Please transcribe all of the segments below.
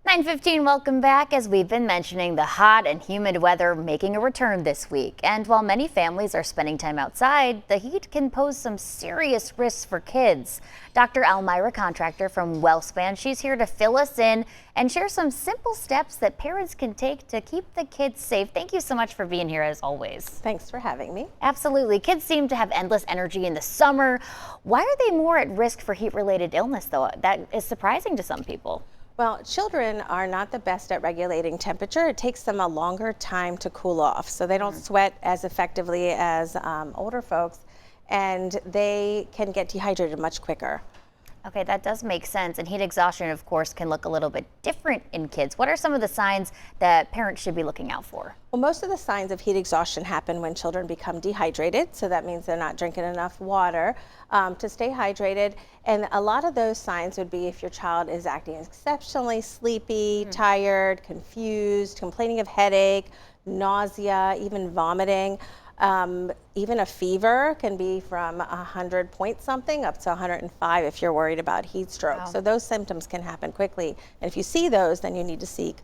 9:15, welcome back. As we've been mentioning, the hot and humid weather making a return this week. And while many families are spending time outside, the heat can pose some serious risks for kids. Dr. Almira Contractor from WellSpan, she's here to fill us in and share some simple steps that parents can take to keep the kids safe. Thank you so much for being here as always. Thanks for having me. Absolutely. Kids seem to have endless energy in the summer. Why are they more at risk for heat-related illness, though? That is surprising to some people. Well, children are not the best at regulating temperature. It takes them a longer time to cool off, so they don't sweat as effectively as older folks, and they can get dehydrated much quicker. Okay, that does make sense. And heat exhaustion, of course, can look a little bit different in kids. What are some of the signs that parents should be looking out for? Well, most of the signs of heat exhaustion happen when children become dehydrated, so that means they're not drinking enough water to stay hydrated. And a lot of those signs would be if your child is acting exceptionally sleepy, tired, confused, complaining of headache, nausea, even vomiting. Even a fever can be from 100 point something up to 105 if you're worried about heat stroke. Wow. So those symptoms can happen quickly. And if you see those, then you need to seek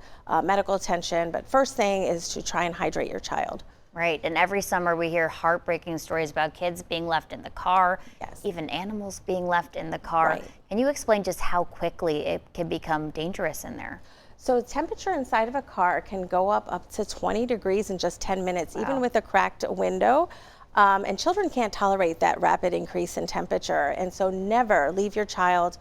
medical attention. But first thing is to try and hydrate your child. Right, and every summer we hear heartbreaking stories about kids being left in the car, even animals being left in the car. Right. Can you explain just how quickly it can become dangerous in there? So temperature inside of a car can go up to 20 degrees in just 10 minutes, even with a cracked window. And children can't tolerate that rapid increase in temperature. And so never leave your child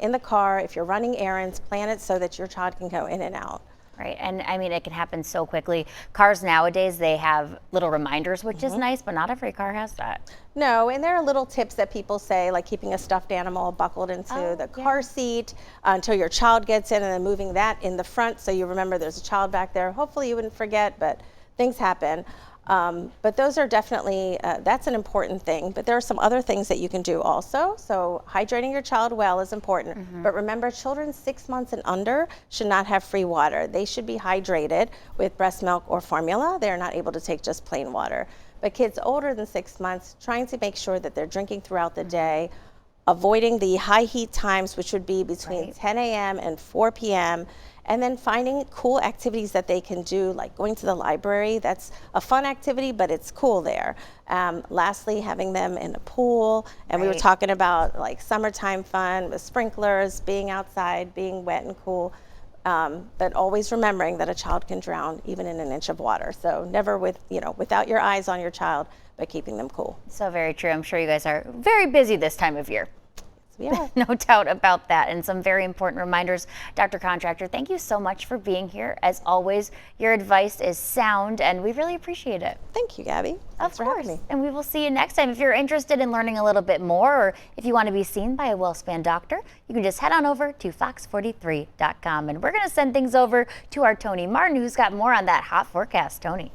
in the car. If you're running errands, plan it so that your child can go in and out. Right, and I mean, it can happen so quickly. Cars nowadays, they have little reminders, which is nice, but not every car has that. No, and there are little tips that people say, like keeping a stuffed animal buckled into the car seat until your child gets in, and then moving that in the front so you remember there's a child back there. Hopefully you wouldn't forget, but things happen. But those are definitely, that's an important thing. But there are some other things that you can do also. So hydrating your child well is important. But remember, children 6 months and under should not have free water. They should be hydrated with breast milk or formula. They're not able to take just plain water. But kids older than 6 months, trying to make sure that they're drinking throughout the day, avoiding the high heat times, which would be between 10 a.m. and 4 p.m., and then finding cool activities that they can do, like going to the library. That's a fun activity, but it's cool there. Lastly, having them in a pool. And we were talking about like summertime fun with sprinklers, being outside, being wet and cool. But always remembering that a child can drown even in an inch of water. So never without your eyes on your child, but keeping them cool. So very true. I'm sure you guys are very busy this time of year. Yeah. No doubt about that, and some very important reminders. Dr. Contractor, thank you so much for being here. As always, your advice is sound, and we really appreciate it. Thank you, Gabby. Thanks for having me. And we will see you next time. If you're interested in learning a little bit more, or if you want to be seen by a WellSpan doctor, you can just head on over to fox43.com, and we're going to send things over to our Tony Martin, who's got more on that hot forecast. Tony.